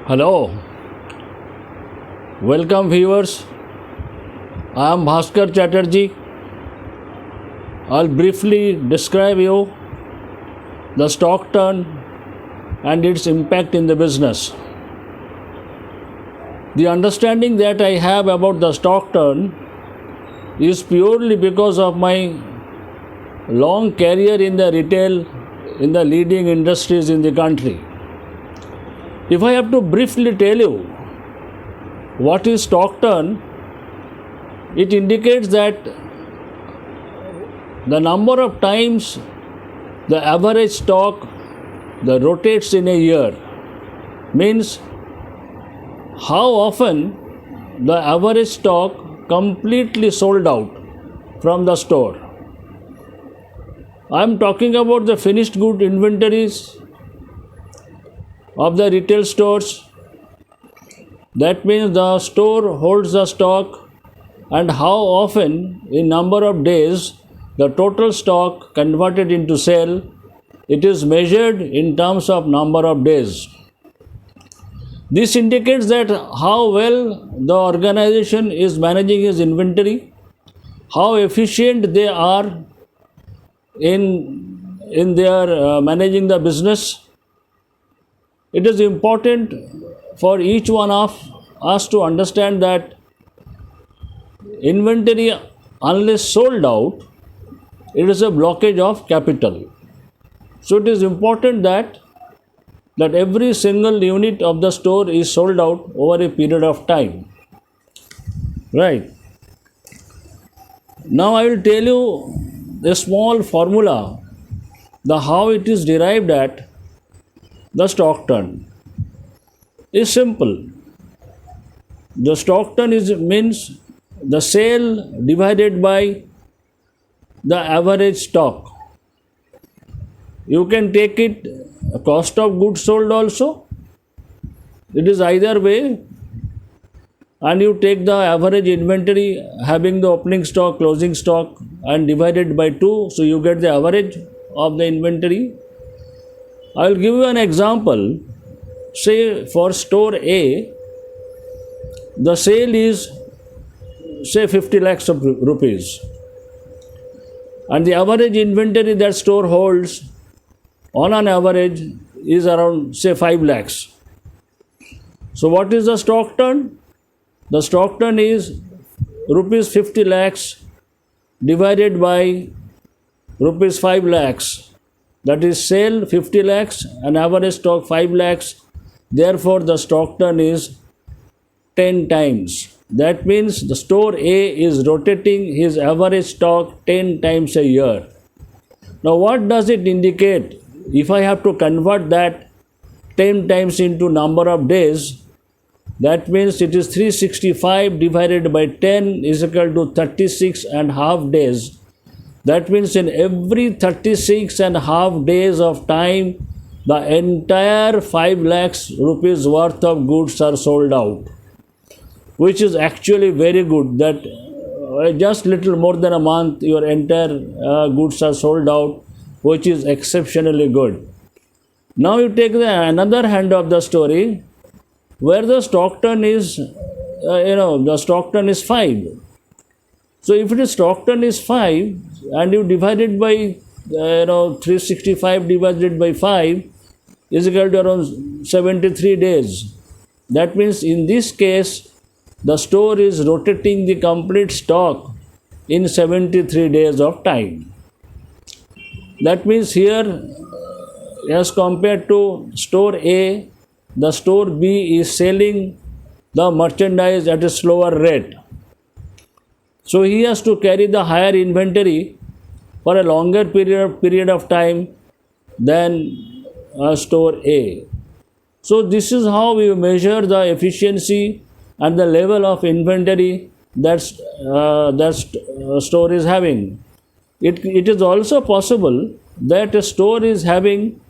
Hello, welcome viewers. I am Bhaskar Chatterjee. I'll briefly describe you the stock turn and its impact in the business. The understanding that I have about the stock turn is purely because of my long career in the retail in the leading industries in the country. If I have to briefly tell you what is stock turn, it indicates that the number of times the average stock that rotates in a year, means how often the average stock completely sold out from the store. I am talking about the finished good inventories of the retail stores. That means the store holds the stock and how often in number of days the total stock converted into sale. It is measured in terms of number of days. This indicates that how well the organization is managing its inventory, how efficient they are in their managing the business. It is important for each one of us to understand that inventory, unless sold out, it is a blockage of capital. So it is important that every single unit of the store is sold out over a period of time. Right. Now I will tell you a small formula, the how it is derived at the stock turn. Is simple. The stock turn means the sale divided by the average stock. You can take it cost of goods sold also. It is either way, and you take the average inventory having the opening stock, closing stock, and divide it by 2, so you get the average of the inventory. I will give you an example. Say for store A, the sale is say 50 lakhs of rupees, and the average inventory that store holds on an average is around say 5 lakhs. So what is the stock turn? The stock turn is rupees 50 lakhs divided by rupees 5 lakhs. That is sale 50 lakhs and average stock 5 lakhs. Therefore, the stock turn is 10 times. That means the store A is rotating his average stock 10 times a year. Now, what does it indicate? If I have to convert that 10 times into number of days, that means it is 365 divided by 10 is equal to 36 and half days. That means in every 36 and half days of time, the entire 5 lakhs rupees worth of goods are sold out, which is actually very good. That just little more than a month, your entire goods are sold out, which is exceptionally good. Now you take another hand of the story, where the stock turn is, the stock turn is 5. So if it is stock turn is 5 and you divide it by 365 divided by 5 is equal to around 73 days. That means in this case the store is rotating the complete stock in 73 days of time. That means here, as compared to store A, the store B is selling the merchandise at a slower rate. So he has to carry the higher inventory for a longer period of time than store A. So this is how we measure the efficiency and the level of inventory that store is having. It is also possible that a store is having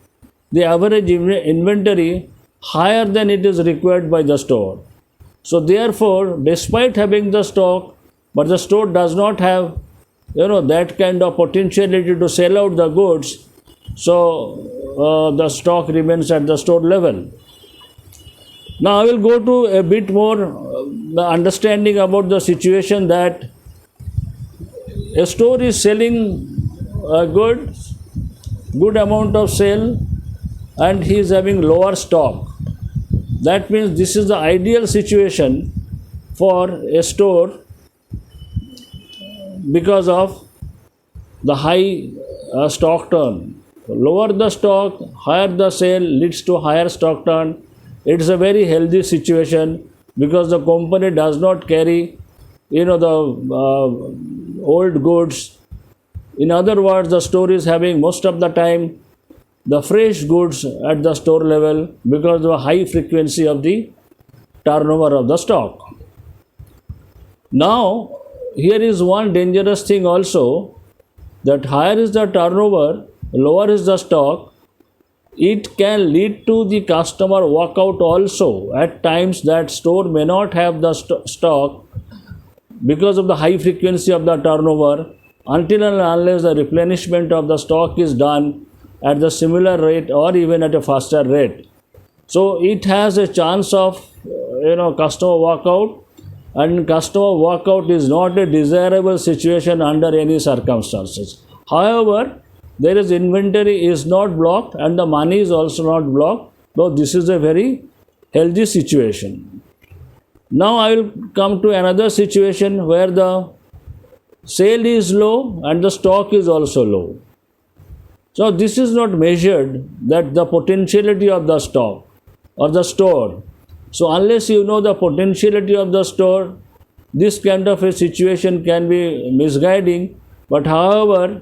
the average inventory higher than it is required by the store. So therefore, despite having the stock, but the store does not have that kind of potentiality to sell out the goods, so the stock remains at the store level. Now I will go to a bit more the understanding about the situation that a store is selling a good amount of sale, and he is having lower stock. That means this is the ideal situation for a store because of the high stock turn. Lower the stock, higher the sale leads to higher stock turn. It's a very healthy situation because the company does not carry, the old goods. In other words, the store is having most of the time the fresh goods at the store level because of the high frequency of the turnover of the stock. Now, here is one dangerous thing also, that higher is the turnover, lower is the stock. It can lead to the customer walkout also. At times that store may not have the stock because of the high frequency of the turnover, until and unless the replenishment of the stock is done at the similar rate or even at a faster rate. So it has a chance of customer walkout, and customer walkout is not a desirable situation under any circumstances. However, there is inventory is not blocked and the money is also not blocked. So this is a very healthy situation. Now I will come to another situation where the sale is low and the stock is also low. So this is not measured, that the potentiality of the stock or the store. So unless you know the potentiality of the store, this kind of a situation can be misguiding. But however,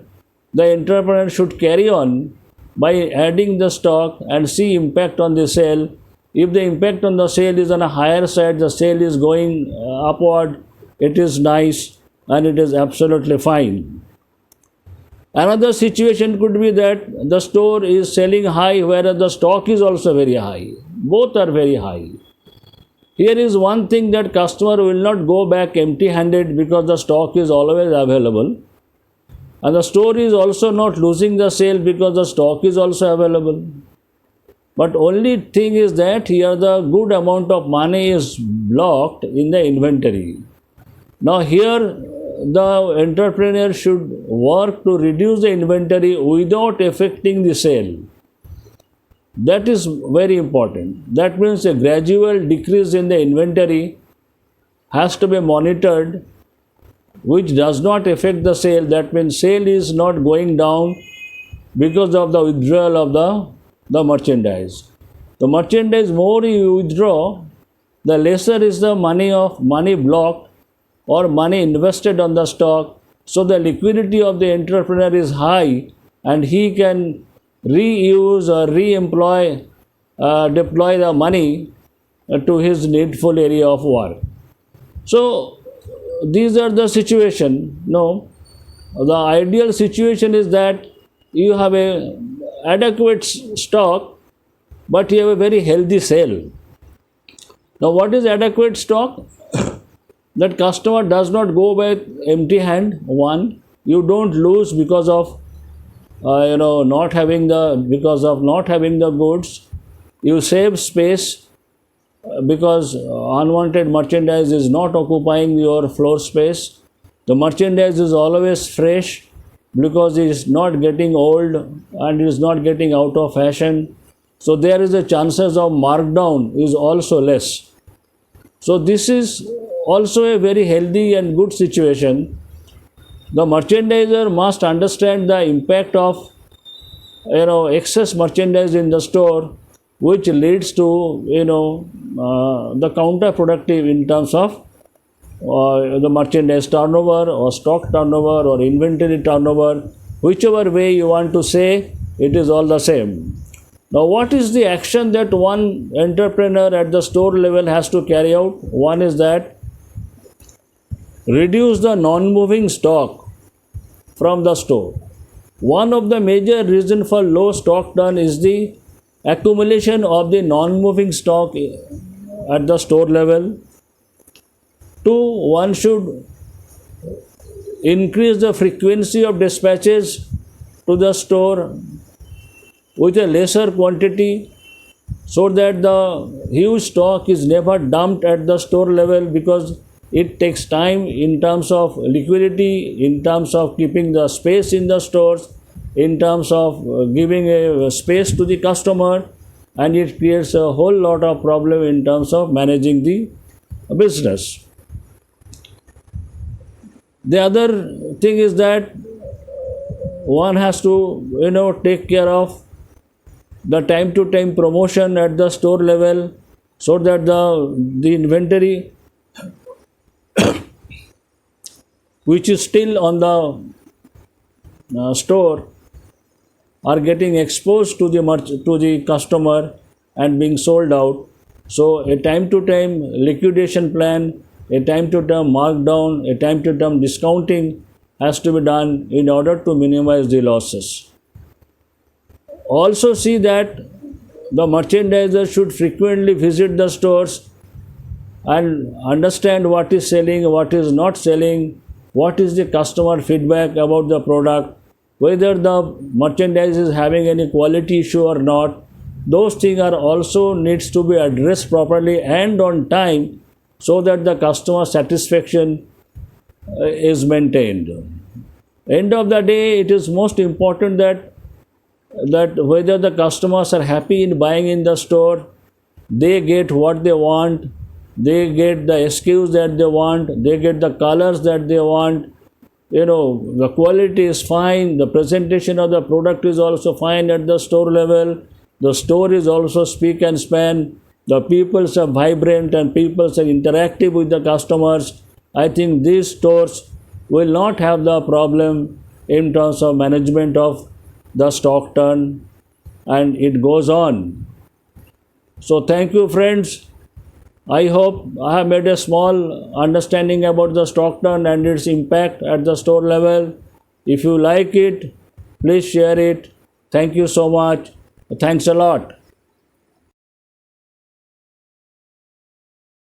the entrepreneur should carry on by adding the stock and see impact on the sale. If the impact on the sale is on a higher side, the sale is going upward, it is nice and it is absolutely fine. Another situation could be that the store is selling high whereas the stock is also very high. Both are very high. Here is one thing, that customer will not go back empty handed because the stock is always available. And the store is also not losing the sale because the stock is also available. But only thing is that here the good amount of money is blocked in the inventory. Now here the entrepreneur should work to reduce the inventory without affecting the sale. That is very important. That means a gradual decrease in the inventory has to be monitored, which does not affect the sale. That means sale is not going down because of the withdrawal of the merchandise. The merchandise more you withdraw, the lesser is the money blocked or money invested on the stock. So the liquidity of the entrepreneur is high and he can reuse or deploy the money to his needful area of work. So these are the situation. No, the ideal situation is that you have a adequate stock, but you have a very healthy sale. Now, what is adequate stock? That customer does not go back empty hand. One, you don't lose because of not having the goods. You save space because unwanted merchandise is not occupying your floor space. The merchandise is always fresh because it is not getting old and it is not getting out of fashion. So there is a chances of markdown is also less. So this is also a very healthy and good situation. The merchandiser must understand the impact of excess merchandise in the store, which leads to the counterproductive in terms of the merchandise turnover or stock turnover or inventory turnover. Whichever way you want to say, it is all the same. Now, what is the action that one entrepreneur at the store level has to carry out? One is that reduce the non-moving stock from the store. One of the major reasons for low stock turn is the accumulation of the non-moving stock at the store level. Two, one should increase the frequency of dispatches to the store with a lesser quantity so that the huge stock is never dumped at the store level, because it takes time in terms of liquidity, in terms of keeping the space in the stores, in terms of giving a space to the customer, and it creates a whole lot of problem in terms of managing the business. The other thing is that one has to take care of the time to time promotion at the store level, so that the inventory which is still on the store are getting exposed to the customer and being sold out. So a time to time liquidation plan, a time to time markdown, a time to time discounting has to be done in order to minimize the losses. Also see that the merchandiser should frequently visit the stores and understand what is selling, what is not selling, what is the customer feedback about the product, whether the merchandise is having any quality issue or not. Those things are also needs to be addressed properly and on time, so that the customer satisfaction is maintained. End of the day, it is most important that whether the customers are happy in buying in the store, they get what they want, they get the SKUs that they want, they get the colors that they want, the quality is fine, the presentation of the product is also fine at the store level, the store is also speak and span, the peoples are vibrant and peoples are interactive with the customers. I think these stores will not have the problem in terms of management of the stock turn, and it goes on. So thank you, friends. I hope I have made a small understanding about the stock turn and its impact at the store level. If you like it, please share it. Thank you so much. Thanks a lot.